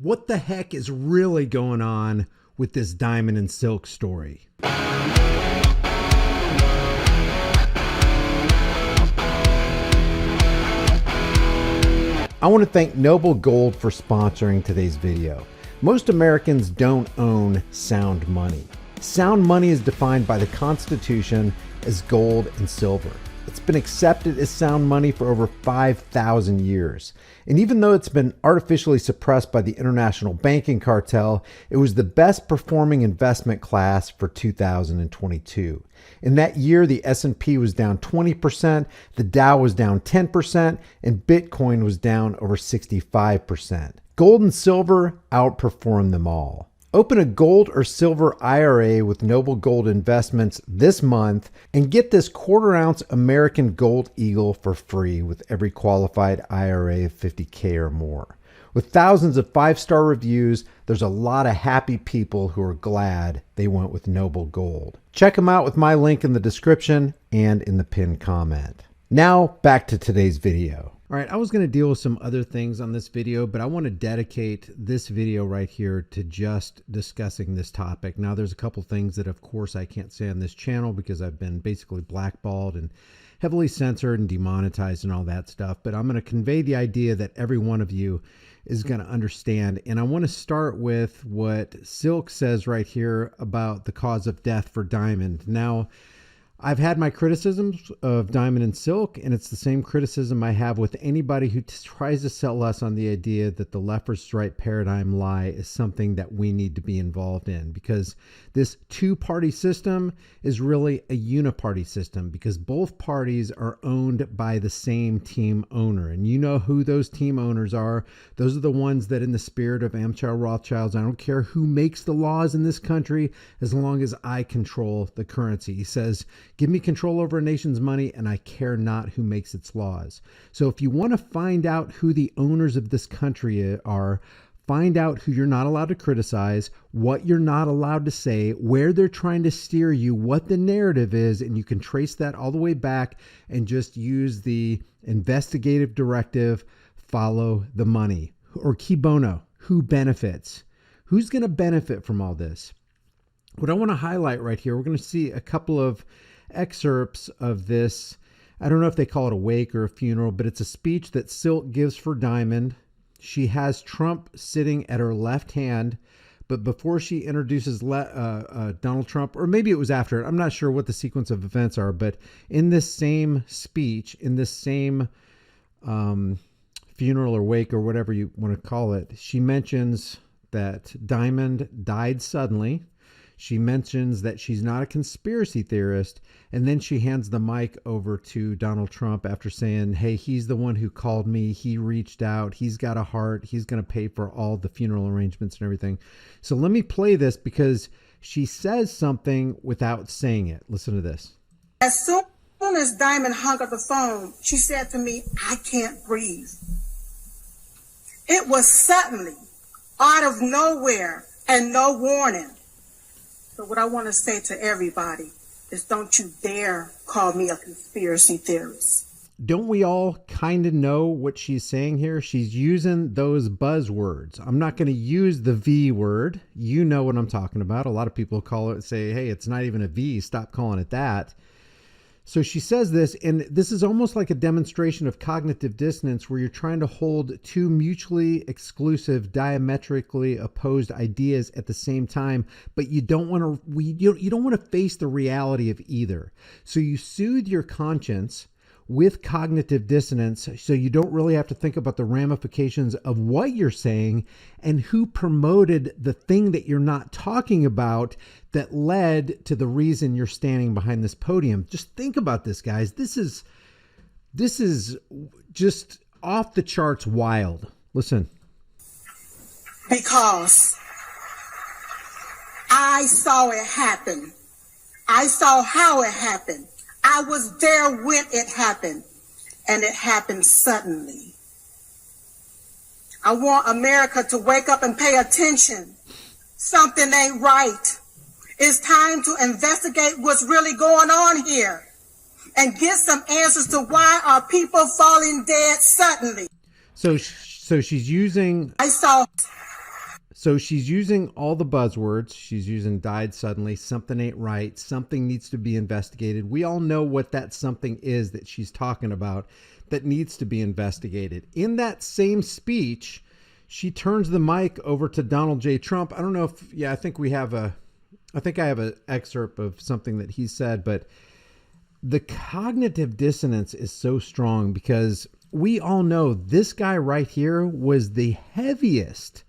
What the heck is really going on with this diamond and silk story? I want to thank Noble Gold for sponsoring today's video. Most Americans don't own sound money. Sound money is defined by the Constitution as gold and silver. It's been accepted as sound money for over 5,000 years. And even though it's been artificially suppressed by the international banking cartel, it was the best performing investment class for 2022. In that year, the S&P was down 20%, the Dow was down 10%, and Bitcoin was down over 65%. Gold and silver outperformed them all. Open a gold or silver IRA with Noble Gold Investments this month and get this quarter-ounce American Gold Eagle for free with every qualified IRA of $50K or more. With thousands of 5-star reviews, there's a lot of happy people who are glad they went with Noble Gold. Check them out with my link in the description and in the pinned comment. Now back to today's video. All right, I was going to deal with some other things on this video, but I want to dedicate this video right here to just discussing this topic. Now, there's a couple things that, of course, I can't say on this channel because I've been basically blackballed and heavily censored and demonetized and all that stuff. But I'm going to convey the idea that every one of you is going to understand. And I want to start with what Silk says right here about the cause of death for Diamond. Now, I've had my criticisms of Diamond and Silk, and it's the same criticism I have with anybody who tries to sell us on the idea that the left versus right paradigm lie is something that we need to be involved in, because this two-party system is really a uniparty system because both parties are owned by the same team owner. And you know who those team owners are. Those are the ones that, in the spirit of Amschel Rothschilds, I don't care who makes the laws in this country as long as I control the currency. He says, give me control over a nation's money and I care not who makes its laws. So if you want to find out who the owners of this country are, find out who you're not allowed to criticize, what you're not allowed to say, where they're trying to steer you, what the narrative is, and you can trace that all the way back and just use the investigative directive, follow the money. Or key bono, who benefits? Who's going to benefit from all this? What I want to highlight right here, we're going to see a couple of excerpts of this. I don't know if they call it a wake or a funeral, but it's a speech that Silk gives for Diamond. She has Trump sitting at her left hand, but before she introduces Donald Trump, or maybe it was after it, I'm not sure what the sequence of events are, but in this same speech, in this same funeral or wake or whatever you want to call it, she mentions that Diamond died suddenly. She mentions that she's not a conspiracy theorist, and then she hands the mic over to Donald Trump after saying, hey, he's the one who called me. He reached out. He's got a heart. He's going to pay for all the funeral arrangements and everything. So let me play this because she says something without saying it. Listen to this. As soon as Diamond hung up the phone, she said to me, I can't breathe. It was suddenly, out of nowhere, and no warning. So what I want to say to everybody is don't you dare call me a conspiracy theorist. Don't we all kind of know what she's saying here? She's using those buzzwords. I'm not going to use the V word. You know what I'm talking about. A lot of people call it, say, hey, it's not even a V. Stop calling it that. So she says this, and this is almost like a demonstration of cognitive dissonance where you're trying to hold two mutually exclusive, diametrically opposed ideas at the same time, but you don't want to you don't want to face the reality of either. So you soothe your conscience with cognitive dissonance so you don't really have to think about the ramifications of what you're saying and who promoted the thing that you're not talking about that led to the reason you're standing behind this podium. Just think about this, guys. This is just off the charts wild. Listen. Because I saw it happen. I saw how it happened. I was there when it happened, and it happened suddenly. I want America to wake up and pay attention. Something ain't right. It's time to investigate what's really going on here and get some answers to why are people falling dead suddenly. So she's using... I saw So she's using all the buzzwords. She's using died suddenly, something ain't right, something needs to be investigated. We all know what that something is that she's talking about that needs to be investigated. In that same speech, she turns the mic over to Donald J. Trump. I don't know if, I think I have an excerpt of something that he said, but the cognitive dissonance is so strong because we all know this guy right here was the heaviest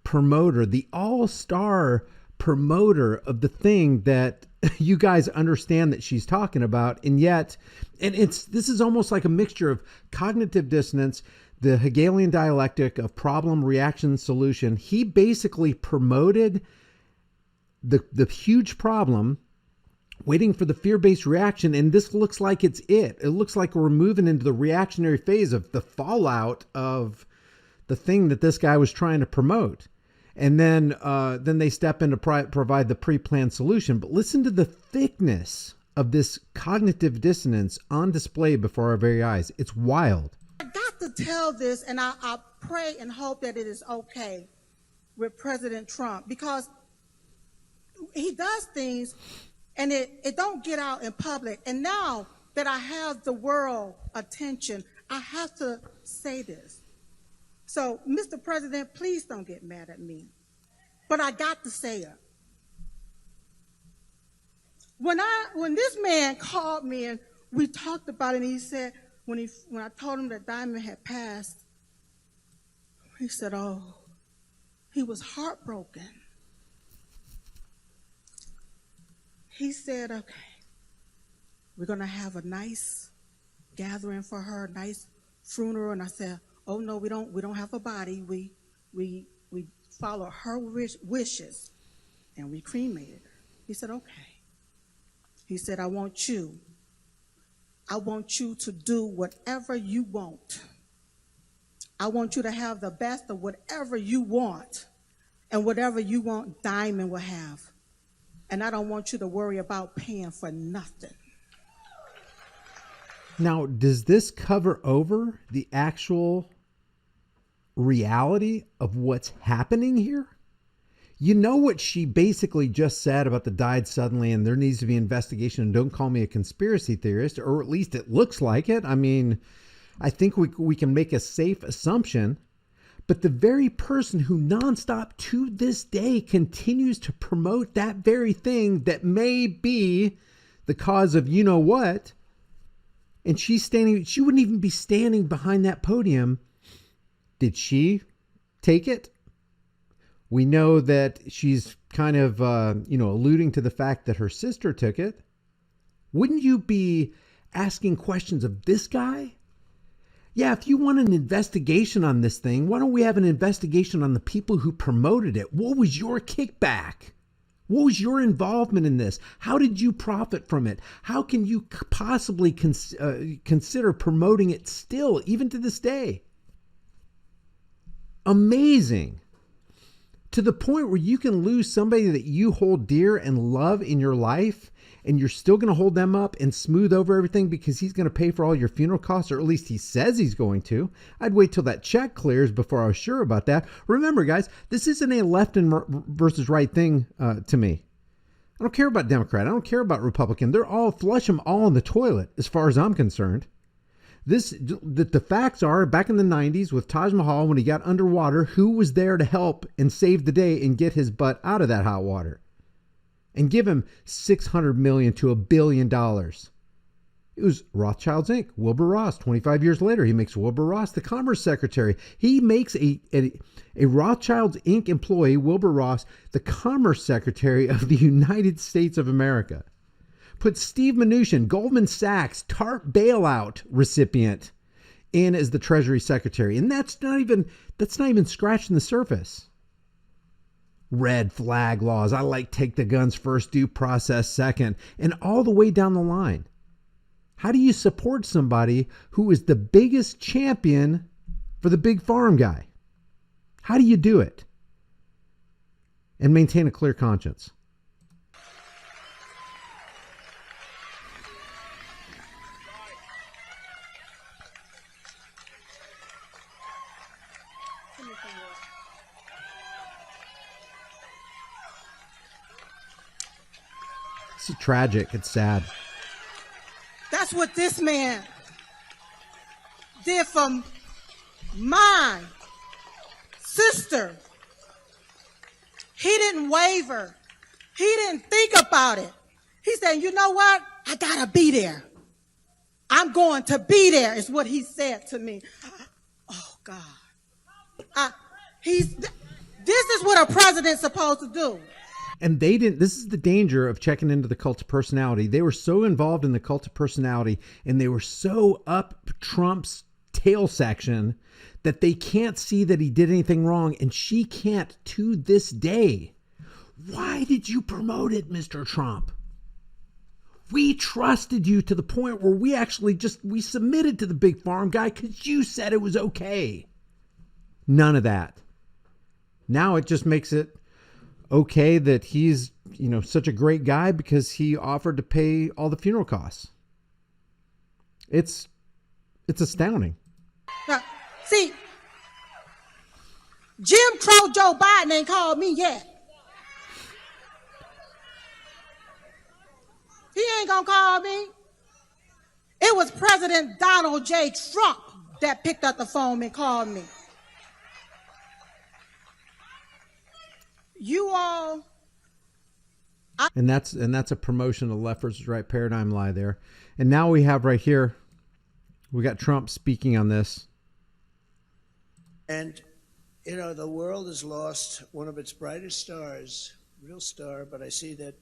promoter, the all-star promoter of the thing that you guys understand that she's talking about. And yet, this is almost like a mixture of cognitive dissonance, the Hegelian dialectic of problem, reaction, solution. He basically promoted the huge problem, waiting for the fear-based reaction. And this looks like it's it. It looks like we're moving into the reactionary phase of the fallout of the thing that this guy was trying to promote. And then they step in to provide the pre-planned solution. But listen to the thickness of this cognitive dissonance on display before our very eyes. It's wild. I got to tell this, and I pray and hope that it is okay with President Trump, because he does things and it don't get out in public. And now that I have the world attention, I have to say this. So, Mr. President, please don't get mad at me, but I got to say it. When this man called me and we talked about it, and he said, when I told him that Diamond had passed, he said, oh, he was heartbroken. He said, okay, we're going to have a nice gathering for her, a nice funeral. And I said, oh no, we don't have a body. We follow her wishes, and we cremated her. He said, okay. He said, I want you to do whatever you want. I want you to have the best of whatever you want, and whatever you want, Diamond will have. And I don't want you to worry about paying for nothing. Now, does this cover over the actual reality of what's happening here? You know what she basically just said about the died suddenly and there needs to be investigation, and don't call me a conspiracy theorist, or at least it looks like it. I mean, I think we can make a safe assumption, but the very person who nonstop to this day continues to promote that very thing that may be the cause of you know what, and she wouldn't even be standing behind that podium. Did she take it? We know that she's kind of, alluding to the fact that her sister took it. Wouldn't you be asking questions of this guy? Yeah, if you want an investigation on this thing, why don't we have an investigation on the people who promoted it? What was your kickback? What was your involvement in this? How did you profit from it? How can you possibly consider promoting it still, even to this day? Amazing. To the point where you can lose somebody that you hold dear and love in your life, and you're still going to hold them up and smooth over everything because he's going to pay for all your funeral costs, or at least he says he's going to. I'd wait till that check clears before I was sure about that. Remember, guys, this isn't a left and versus right thing to me. I don't care about Democrat. I don't care about Republican. They're all, flush them all in the toilet as far as I'm concerned. The facts are, back in the 90s with Taj Mahal, when he got underwater, who was there to help and save the day and get his butt out of that hot water and give him $600 million to $1 billion? It was Rothschilds Inc. Wilbur Ross. 25 years later, he makes Wilbur Ross the Commerce Secretary. He makes a Rothschilds Inc. employee, Wilbur Ross, the Commerce Secretary of the United States of America. Put Steve Mnuchin, Goldman Sachs TARP bailout recipient, in as the Treasury Secretary. And that's not even scratching the surface. Red flag laws. I like take the guns first, due process second, and all the way down the line. How do you support somebody who is the biggest champion for the big farm guy? How do you do it and maintain a clear conscience? It's tragic. It's sad. That's what this man did for my sister. He didn't waver. He didn't think about it. He said, you know what? I gotta be there. I'm going to be there, is what he said to me. Oh, God. This is what a president's supposed to do. And they didn't, this is the danger of checking into the cult of personality. They were so involved in the cult of personality and they were so up Trump's tail section that they can't see that he did anything wrong. And she can't to this day. Why did you promote it, Mr. Trump? We trusted you to the point where we submitted to the big farm guy because you said it was okay. None of that. Now it just makes it okay that he's, such a great guy because he offered to pay all the funeral costs. It's astounding. Now, see, Jim Crow Joe Biden ain't called me yet. He ain't gonna call me. It was President Donald J. Trump that picked up the phone and called me. You all. And that's a promotion of the left versus right paradigm lie there. And now we have right here, we got Trump speaking on this. And, the world has lost one of its brightest stars, real star, but I see that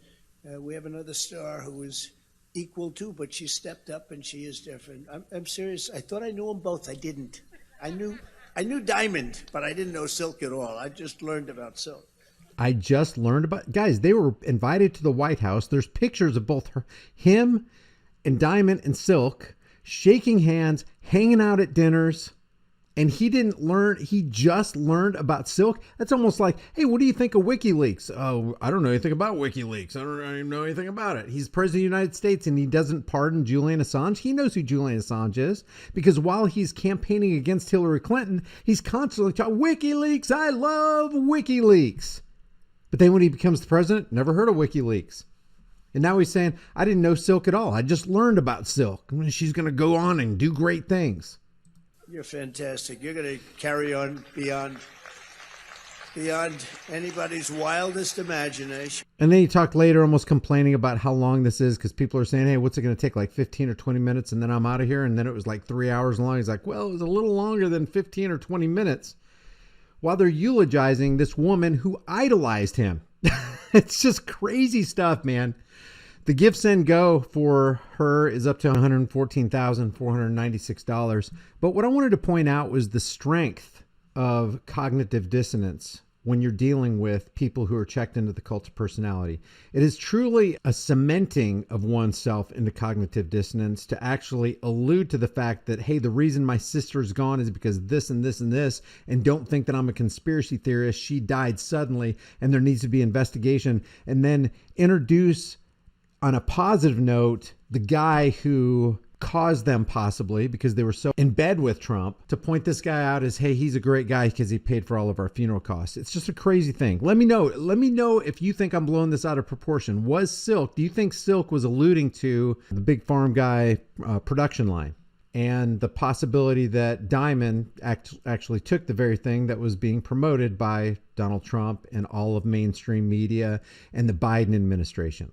we have another star who is equal to, but she stepped up and she is different. I'm serious. I thought I knew them both. I didn't. I knew Diamond, but I didn't know Silk at all. I just learned about Silk. I just learned about, guys, they were invited to the White House. There's pictures of both him and Diamond and Silk shaking hands, hanging out at dinners. And he just learned about Silk. That's almost like, hey, what do you think of WikiLeaks? Oh, I don't know anything about WikiLeaks. I don't even know anything about it. He's president of the United States and he doesn't pardon Julian Assange. He knows who Julian Assange is because while he's campaigning against Hillary Clinton, he's constantly talking, WikiLeaks, I love WikiLeaks. But then when he becomes the president, never heard of WikiLeaks. And now he's saying, I didn't know Silk at all. I just learned about Silk. She's going to go on and do great things. You're fantastic. You're going to carry on beyond anybody's wildest imagination. And then he talked later almost complaining about how long this is because people are saying, hey, what's it going to take? Like 15 or 20 minutes and then I'm out of here. And then it was like 3 hours long. He's like, well, it was a little longer than 15 or 20 minutes. While they're eulogizing this woman who idolized him. It's just crazy stuff, man. The Give, Send, Go for her is up to $114,496. But what I wanted to point out was the strength of cognitive dissonance when you're dealing with people who are checked into the cult of personality. It is truly a cementing of oneself into cognitive dissonance to actually allude to the fact that, hey, the reason my sister's gone is because this and this and this, and don't think that I'm a conspiracy theorist. She died suddenly and there needs to be investigation. And then introduce on a positive note, the guy who caused them possibly because they were so in bed with Trump to point this guy out as, hey, he's a great guy because he paid for all of our funeral costs. It's just a crazy thing. Let me know if you think I'm blowing this out of proportion. Do you think Silk was alluding to the big farm guy production line and the possibility that Diamond actually took the very thing that was being promoted by Donald Trump and all of mainstream media and the Biden administration?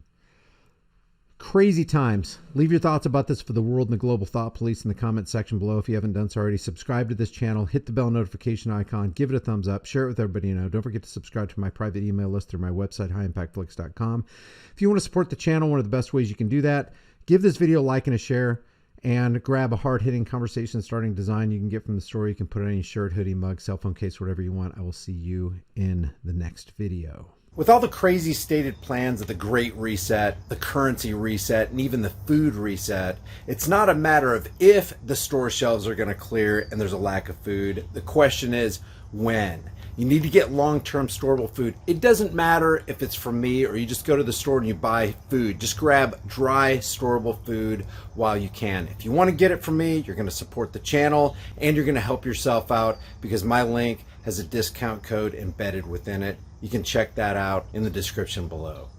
Crazy times. Leave your thoughts about this for the world and the global thought police in the comment section below. If you haven't done so already, subscribe to this channel, hit the bell notification icon, give it a thumbs up, share it with everybody you know. Don't forget to subscribe to my private email list through my website, highimpactflix.com. If you want to support the channel, one of the best ways you can do that, give this video a like and a share and grab a hard-hitting conversation starting design you can get from the store. You can put it on any shirt, hoodie, mug, cell phone case, whatever you want. I will see you in the next video. With all the crazy stated plans of the Great Reset, the currency reset, and even the food reset, it's not a matter of if the store shelves are going to clear and there's a lack of food. The question is when. You need to get long-term storable food. It doesn't matter if it's from me or you just go to the store and you buy food. Just grab dry, storable food while you can. If you want to get it from me, you're going to support the channel and you're going to help yourself out because my link has a discount code embedded within it. You can check that out in the description below.